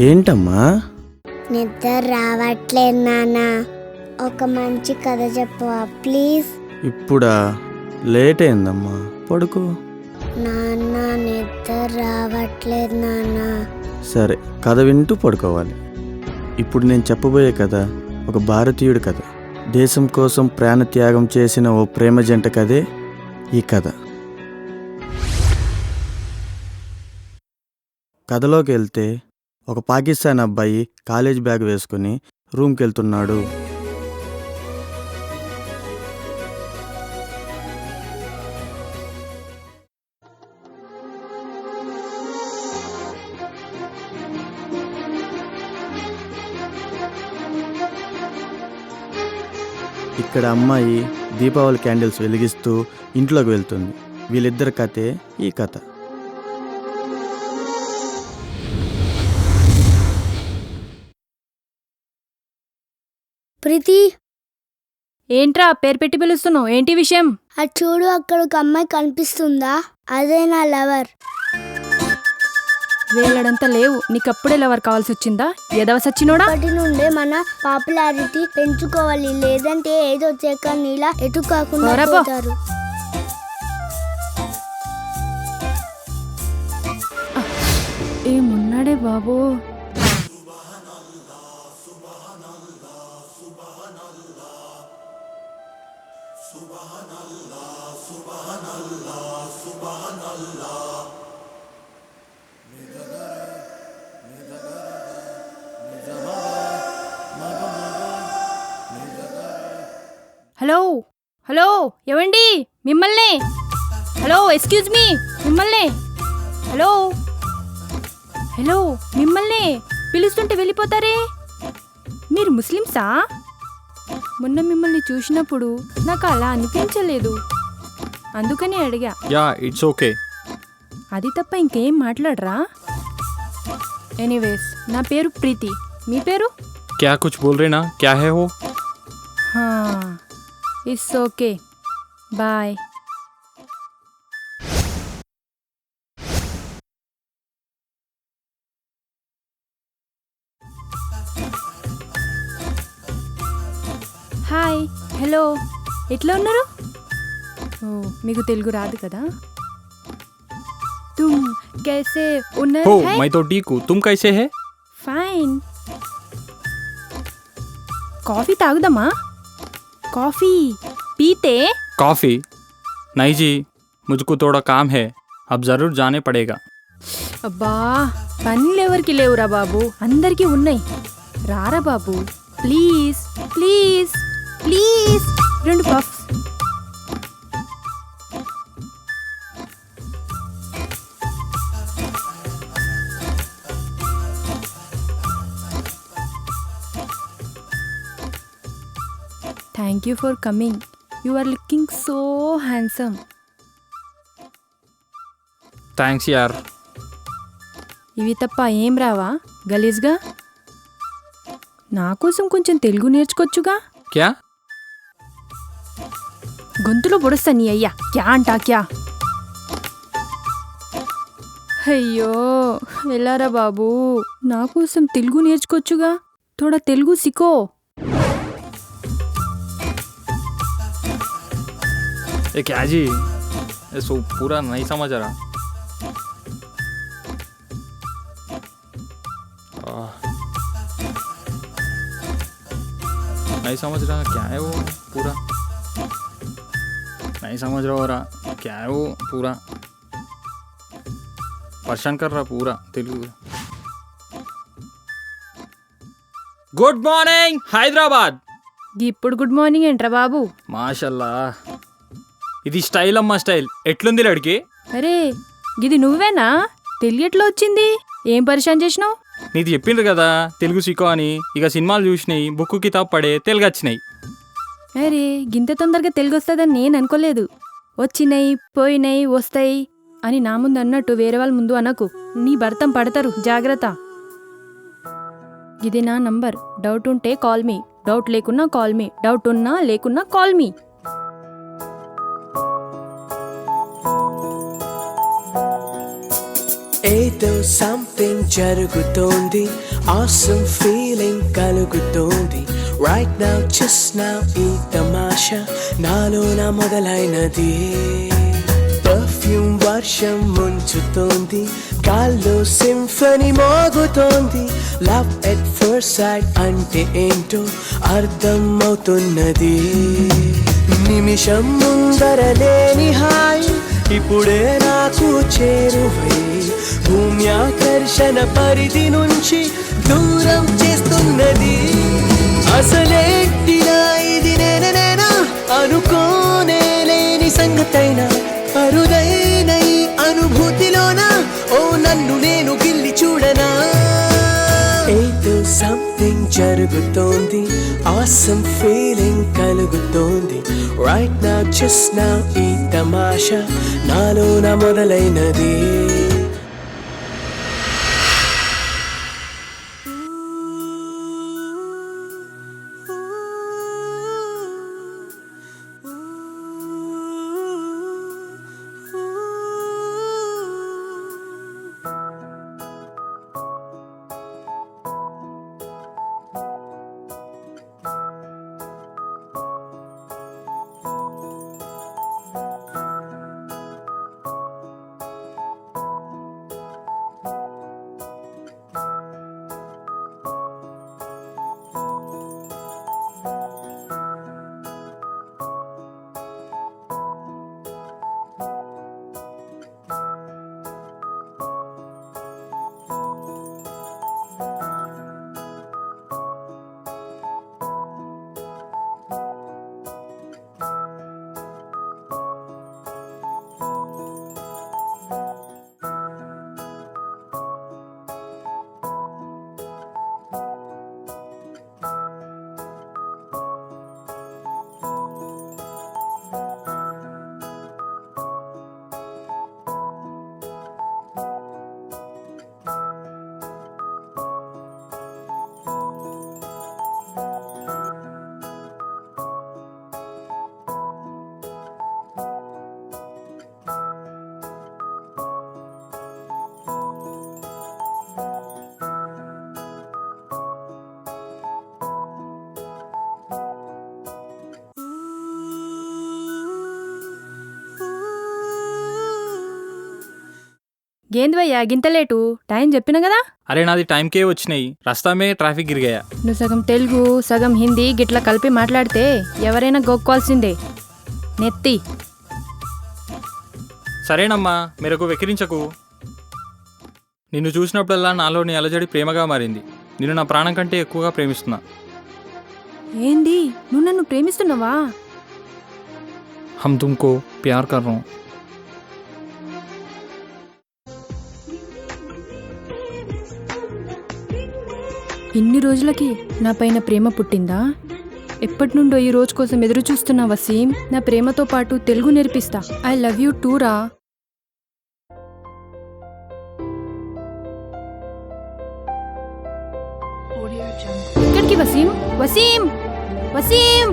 ఏంటమ్మా? నిద్ర రావట్లేదు నాన్న, ఒక మంచి కథ చెప్పవా ప్లీజ్? ఇప్పుడా? లేట్ అయిందమ్మా, పడుకో. నాన్న నిద్ర రావట్లేదు నాన్న. సరే, కథ వింటూ పడుకోవాలి. ఇప్పుడు నేను చెప్పబోయే కథ ఒక భారతీయుడి కథ. దేశం కోసం ప్రాణత్యాగం చేసిన ఓ ప్రేమ జంట కథే ఈ కథ. కథలోకి వెళ్తే, ఒక పాకిస్తాన్ అబ్బాయి కాలేజ్ బ్యాగ్ వేసుకుని రూమ్కి వెళ్తున్నాడు. ఇక్కడ అమ్మాయి దీపావళి క్యాండిల్స్ వెలిగిస్తూ ఇంట్లోకి వెళ్తుంది. వీళ్ళిద్దరి కథే ఈ కథ. ప్రీతి, ఏంట్రా పేరు పెట్టి పిలుస్తున్నావు? ఏంటి విషయం? అది చూడు, అక్కడ ఒక అమ్మాయి కనిపిస్తుందా? అదే నా లవర్. వేలడంతా లేవు, నీకప్పుడే లవర్ కావాల్సి వచ్చిందా? ఎదవ సచ్చినోడా. అప్పటి నుండే మన పాపులారిటీ పెంచుకోవాలి, లేదంటే ఏదో వచ్చాక నీలా ఎటు కాకుండా పోతారు. ఏమున్నాడే బాబు. హలో హలో, ఏవండి మిమ్మల్ని? హలో, ఎక్స్క్యూజ్ మీ, మిమ్మల్ని? హలో హలో, మిమ్మల్ని పిలుస్తుంటే వెళ్ళిపోతారే. మీరు ముస్లిమ్సా? మొన్న మిమ్మల్ని చూసినప్పుడు నాకు అలా అనిపించలేదు, అందుకని అడిగా. Yeah, it's okay. అది తప్ప ఇంకేం మాట్లాడరా? ఎనీవేస్, నా పేరు ప్రీతి, మీ పేరు? क्या कुछ बोल रहे ना, क्या है वो? It's okay, bye. Hi, hello, ఎట్లా ఉన్నారు? ఓ, మీకు తెలుగు రాదు కదా? तुम कैसे उन्नत हो, है? मैं तो ठीक हूँ, तुम कैसे है? ఫైన్. కాఫీ తాగుదామా? కాఫీ పీతే? कॉफ़ी? नहीं जी, मुझको थोड़ा काम है, अब ज़रूर जाने पड़ेगा. అబ్బా, పనులు ఎవరికి లేవురా బాబు, అందరికీ ఉన్నాయి. రారా బాబు, please please please, 2 puffs. Thank you for coming, you are looking so handsome. Thanks यार. ఇవి తప్ప ఏం రావా గలీజ్గా? నా కోసం కొంచెం తెలుగు నేర్చుకోవచ్చుగా? क्या? గొంతులో పొడుస్తా నీ అయ్యా. క్యా అంటా క్యా? అయ్యో, వెళ్ళారా బాబు, నా కోసం తెలుగు నేర్చుకోవచ్చుగా? థోడా తెలుగు సికో. ये क्या जी, ये सो पूरा नहीं समझ रहा. नहीं समझ रहा, क्या है वो पूरा? नहीं समझ रहा हो रहा, क्या है वो पूरा? परेशान कर रहा पूरा तेलुगु. Good morning Hyderabad. ఇప్పుడు గుడ్ మార్నింగ్ ఏంట్రా బాబు? మాషల్లా, ఇది స్టైల్ అమ్మా, స్టైల్. ఎట్లుంది లడికి? అరే, గిది నువ్వేనా? తెలియట్లో వచ్చింది. ఏం పరిశాన్ చేసినావు? నీది చెప్పిండ్రు కదా తెలుగు సికో అని. ఇక సినిమాలు చూసినాయి, బుక్కు కితాబ్ పడే తెలుగు వచ్చినాయి. అరే, గింత తొందరగా తెలుగు వస్తుందని నేను అనుకోలేదు. వచ్చినాయి, పోయినాయి, వస్తాయి అని నా ముందు అన్నట్టు వేరే వాళ్ళ ముందు అనకు. నీ భర్తం పడతారు, జాగ్రత్త. ఇది నా నంబర్, డౌట్ ఉంటే కాల్ మీ, డౌట్ లేకున్నా కాల్ మీ, డౌట్ ఉన్నా లేకున్నా కాల్ మీ. ఏదో సంథింగ్ జరుగుతోంది, awesome feeling కలుగుతోంది right now just now ఈ తమాషా నాలోన మొదలైనది పర్ఫ్యూమ్ వర్షం ముంచుతోంది గాల్లో సింఫనీ మోగుతోంది లవ్ ఎట్ ఫస్ట్ సైట్ అంటే ఏంటో అర్థం అవుతున్నది నిమిషం ముందర లేని హాయి ఇప్పుడే నాకు చేరువై భూమి ఆకర్షణ పరిధి నుంచి దూరం చేస్తున్నది అసలేంటినా ఇది నేనేనా అనుకోనే లేని సంగతైనా అరుదైన ఈ అనుభూతిలోన ఓ నన్ను నేను గిల్లి చూడనా ఏదో సంథింగ్ జరుగుతోంది awesome feeling కలుగుతోంది right now just now ఈ తమాషా నాలోన మొదలైనది గేంది భయ్యా గింత లేటు టైం చెప్పిన కదా అరే నాది టైంకే వచ్చినాయి రస్తామే ట్రాఫిక్ గిరిగాయా నువ్వు సగం తెలుగు సగం హిందీ గిట్లా కలిపి మాట్లాడితే ఎవరైనా గొక్కోవాల్సిందే నెత్తి సరేనమ్మా మెరకు వెక్కిరించకు నిన్ను చూసినప్పుడల్లా నాలోని అలజడి ప్రేమగా మారింది నిన్ను నా ప్రాణం కంటే ఎక్కువగా ప్రేమిస్తున్నా ఏంది నువ్వు నన్ను ప్రేమిస్తున్నావా हम तुमको प्यार कर रहा हूँ ఇన్ని రోజులకి నా పైన ప్రేమ పుట్టిందా ఎప్పటి నుండో ఈ రోజు కోసం ఎదురు చూస్తున్నా వసీం నా ప్రేమతో పాటు తెలుగు నేర్పిస్తా ఐ లవ్ యూ టూ రా ఇక్కడికి వసీం వసీం వసీం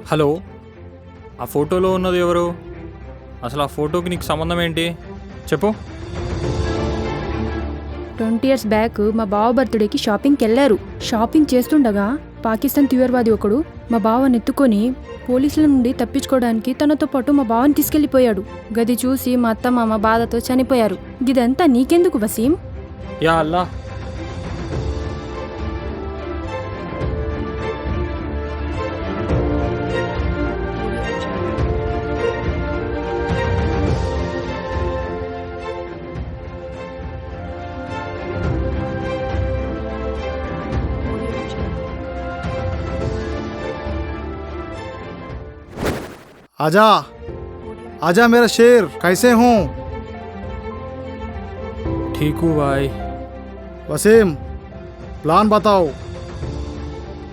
హలో ఆ ఫోటోలో ఉన్నది ఎవరు అసలు ఆ ఫోటోకి నీకు సంబంధం ఏంటి చెప్పు 20 years బ్యాక్ మా బావ బర్త్డేకి షాపింగ్కి వెళ్ళారు షాపింగ్ చేస్తుండగా పాకిస్తాన్ తీవ్రవాది ఒకడు మా బావని ఎత్తుకొని పోలీసుల నుండి తప్పించుకోవడానికి తనతో పాటు మా బావని తీసుకెళ్లిపోయాడు గది చూసి మా అత్త మామ బాధతో చనిపోయారు ఇదంతా నీకెందుకు వసీం యా అల్లా आजा आजा मेरा शेर कैसे हूँ ठीक हूँ भाई वसीम प्लान बताओ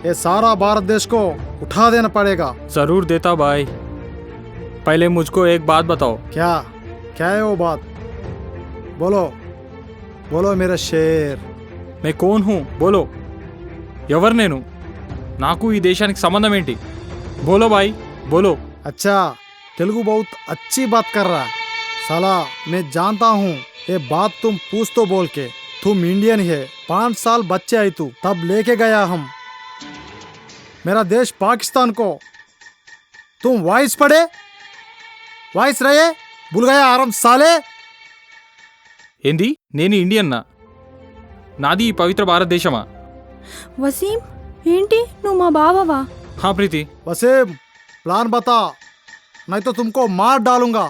ये सारा भारत देश को उठा देना पड़ेगा। जरूर देता भाई। पहले मुझको एक बात बताओ। क्या क्या है वो बात? बोलो बोलो मेरा शेर। मैं कौन हूँ बोलो, ఎవరు నేను, నాకు ఈ దేశానికి సంబంధం ఏంటి? बोलो भाई बोलो। अच्छा तेलुगु बहुत अच्छी बात कर रहा। साला मैं जानता हूँ ये बात तुम पूछ तो बोल के। तुम इंडियन है, 5 साल बच्चे आई तू तब लेके गया हम मेरा देश पाकिस्तान को। तुम वाइस पढ़े वाइस रहे भूल गया आराम साले। ఏంది నేను ఇండియన్నా? నాది ఈ పవిత్ర భారతదేశమా? వసీం ఏంటి నువ్వు మా బావవా? హా ప్రీతి, वसीम प्लान बता नहीं तो तुमको मार डालूंगा।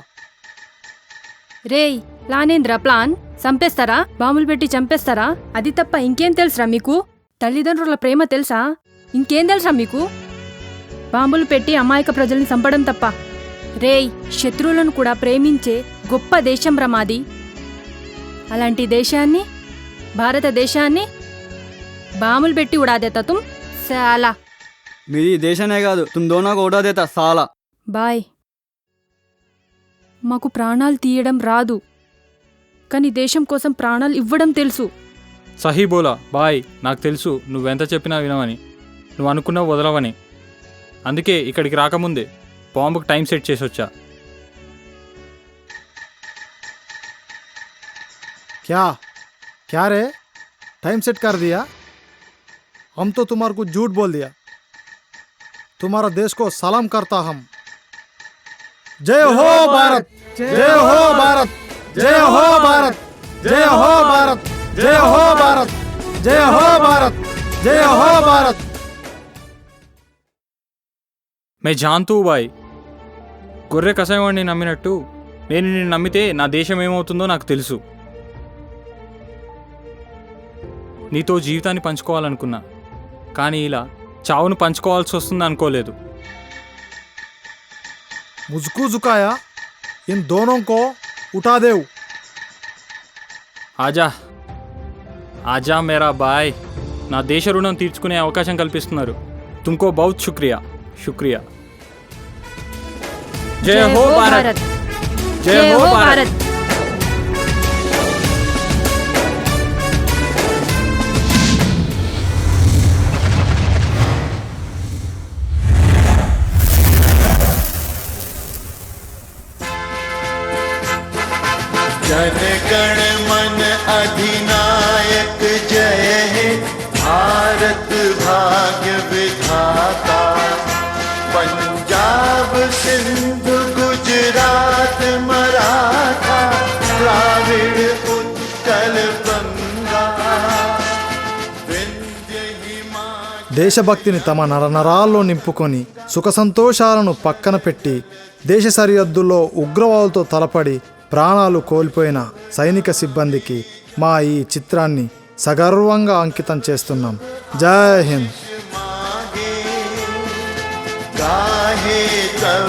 రేయ్ ప్లానేంద్రా ప్లాన్? చంపేస్తారా? బాంబులు పెట్టి చంపేస్తారా? అది తప్ప ఇంకేం తెలుసురా మీకు? తల్లిదండ్రుల ప్రేమ తెలుసా? ఇంకేం తెలుసా మీకు? బాంబులు పెట్టి అమాయక ప్రజల్ని చంపడం తప్ప. రేయ్ శత్రువులను కూడా ప్రేమించే గొప్ప దేశం రా మాది. అలాంటి దేశాన్ని, భారతదేశాన్ని బాంబులు పెట్టి ఉడాదేతా తుమ్ సాలా. మీది దేశనే కాదు, తుమ్ దోనా को उड़ा देता साला। బాయ్. మాకు ప్రాణాలు తీయడం రాదు, కానీ దేశం కోసం ప్రాణాలు ఇవ్వడం తెలుసు. సహీ బోలా బాయ్. నాకు తెలుసు నువ్వెంత చెప్పినా వినవని, నువ్వు అనుకున్నావు వదలవని. అందుకే ఇక్కడికి రాకముందే బాంబుకి టైం సెట్ చేసి వచ్చా. क्या क्या रे टाइम सेट कर दिया? हम तो तुम्हारे को झूठ बोल दिया। तुम्हारा देश को सलाम करता हम। जय हो भारत, जय हो भारत, जय हो भारत, जय हो भारत, जय हो भारत, जय हो भारत, जय हो भारत। మే జాంతూ బాయ్. గొర్రె కసాయవాడిని నమ్మినట్టు నేను నిన్ను నమ్మితే నా దేశం ఏమవుతుందో నాకు తెలుసు. నీతో జీవితాన్ని పంచుకోవాలనుకున్నా, కానీ ఇలా చావును పంచుకోవాల్సి వస్తుంది అనుకోలేదు. मुझको झुकाया, इन दोनों को उठा देव। ఆజా ఆజా మేరా బాయ్. నా దేశ రుణం తీర్చుకునే అవకాశం కల్పిస్తున్నారు. తుమ్కో బహుత్ శుక్రియా శుక్రియా. జయ హో భారత్, జయ హో భారత్. जन गण मन अधिनायक जय हे भारत भाग्य विधाता। पंजाब सिंध गुजरात मराठा द्राविड़ उत्कल गंगा विंध्य हिमाचल। దేశభక్తిని తమ నరనరాల్లో నింపుకొని సుఖ సంతోషాలను పక్కన పెట్టి దేశ సరిహద్దుల్లో ఉగ్రవాదులతో తలపడి ప్రాణాలు కోల్పోయిన సైనిక సిబ్బందికి మా ఈ చిత్రాన్ని సగర్వంగా అంకితం చేస్తున్నాం. జై హింద్. गाहे तव